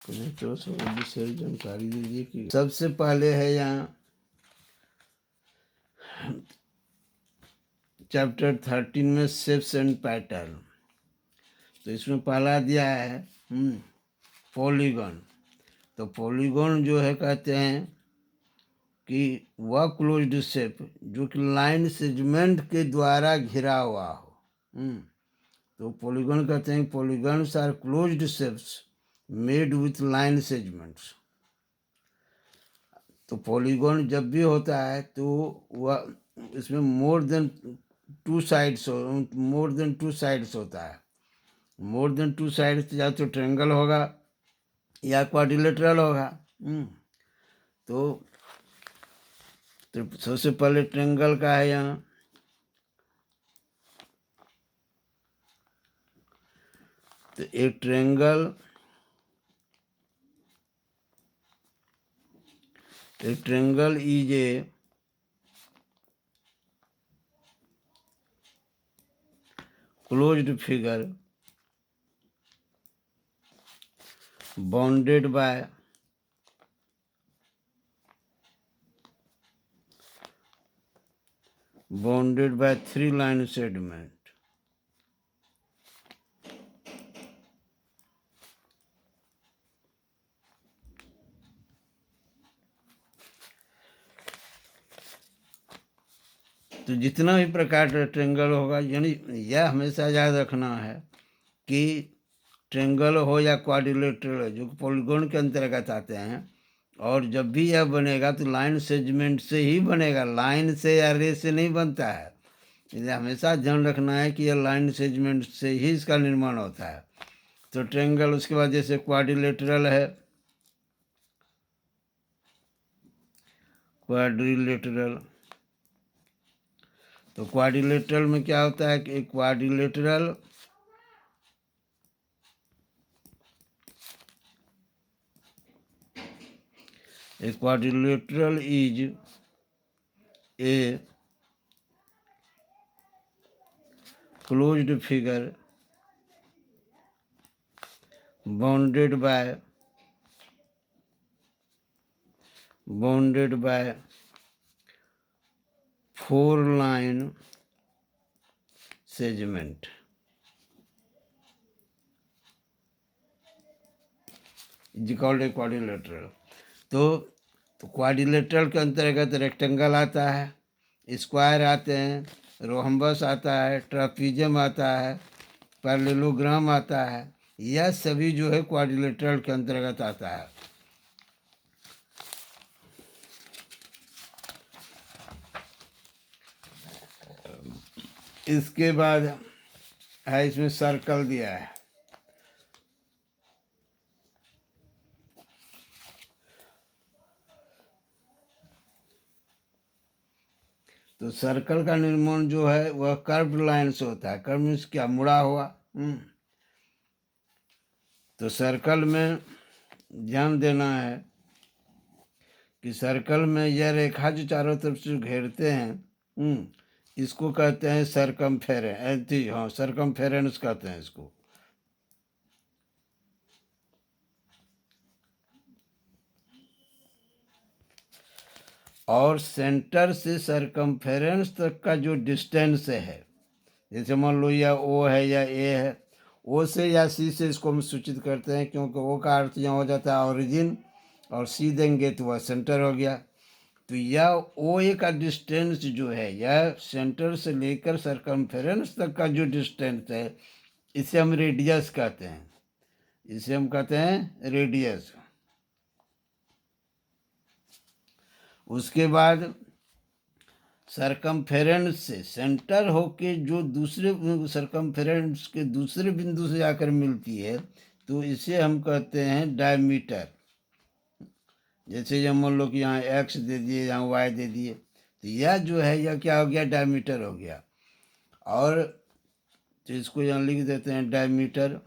तो विशेष जानकारी दीजिए कि सबसे पहले है यहाँ चैप्टर 13 में शेप्स एंड पैटर्न। तो इसमें पहला दिया है पॉलीगन। तो पॉलीगन जो है कहते हैं कि वह क्लोज्ड शेप जो कि लाइन सेगमेंट के द्वारा घिरा हुआ हो। तो पॉलीगन कहते हैं polygons are closed shapes made with line segments. तो पॉलीगन जब भी होता है तो वह इसमें मोर देन टू साइड्स होता है। मोर देन टू साइड्स या तो ट्रायंगल होगा या क्वाड्रिलेटरल होगा। तो सबसे पहले ट्रायंगल का है यहाँ। तो एक triangle is a closed figure bounded by three line segment. तो जितना भी प्रकार का ट्रायंगल होगा, यानी यह हमेशा याद रखना है कि ट्रायंगल हो या क्वाड्रिलेटरल जो पॉलीगन के अंतर्गत आते हैं, और जब भी यह बनेगा तो लाइन सेगमेंट से ही बनेगा, लाइन से या रे से नहीं बनता है। इसलिए हमेशा ध्यान रखना है कि यह लाइन सेगमेंट से ही इसका निर्माण होता है। तो ट्रायंगल, उसके बाद जैसे क्वाड्रिलेटरल है, तो क्वाड्रिलेटरल में क्या होता है कि quadrilateral is a closed figure bounded by four line segment. Is called a quadrilateral. तो क्वाड्रिलेटरल के अंतर्गत रेक्टेंगल आता है, स्क्वायर आते हैं, रोहम्बस आता है, ट्रापीजियम आता है, पैरेललोग्राम आता है। यह सभी जो है क्वाड्रिलेटरल के अंतर्गत आता है। इसके बाद है इसमें सर्कल दिया है। तो सर्कल का निर्माण जो है वह कर्व्ड लाइन से होता है। कर्व मीन्स क्या, मुड़ा हुआ। तो सर्कल में ध्यान देना है कि सर्कल में यह रेखा जो चारों तरफ से घेरते हैं, इसको कहते हैं सरकमफेरेंस। हाँ, सरकमफेरेंस कहते हैं इसको। और सेंटर से सरकमफेरेंस तक का जो डिस्टेंस है, जैसे मान लो या ओ है या ए है, ओ से या सी से इसको हम सूचित करते हैं, क्योंकि ओ का अर्थ यहाँ हो जाता है ओरिजिन, और सी देंगे तो वह सेंटर हो गया। तो यह ओ ए का डिस्टेंस जो है, यह सेंटर से लेकर सरकमफेरेंस तक का जो डिस्टेंस है, इसे हम रेडियस कहते हैं। रेडियस। उसके बाद सरकमफेरेंस से सेंटर होके जो दूसरे सरकमफेरेंस के दूसरे बिंदु से जाकर मिलती है, तो इसे हम कहते हैं डायमीटर। जैसे जब मान लो कि यहाँ एक्स दे दिए, यहाँ वाई दे दिए, तो यह जो है यह क्या हो गया, डायमीटर हो गया। और तो इसको यहाँ लिख देते हैं डायमीटर।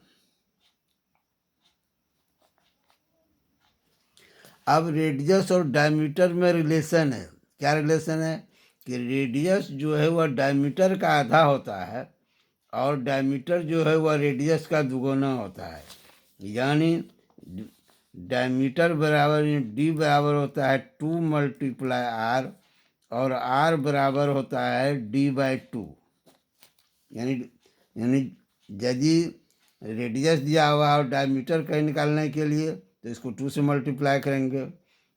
अब रेडियस और डायमीटर में रिलेशन है। क्या रिलेशन है कि रेडियस जो है वह डायमीटर का आधा होता है, और डायमीटर जो है वह रेडियस का दुगुना होता है। यानी डायमीटर बराबर डी बराबर होता है 2 मल्टीप्लाई आर, और आर बराबर होता है d/2। यानी यानी यदि रेडियस दिया हुआ और डायमीटर कहीं निकालने के लिए तो इसको 2 से मल्टीप्लाई करेंगे,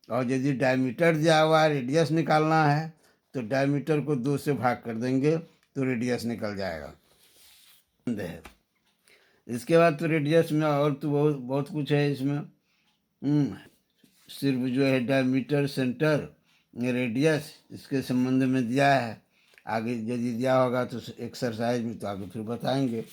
और यदि डायमीटर दिया हुआ रेडियस निकालना है तो डायमीटर को 2 से भाग कर देंगे तो रेडियस निकल जाएगा। इसके बाद तो रेडियस में और तो बहुत बहुत कुछ है इसमें। सिर्फ जो है डायमीटर, सेंटर, रेडियस इसके संबंध में दिया है। आगे यदि दिया होगा तो एक्सरसाइज में तो आगे फिर बताएंगे।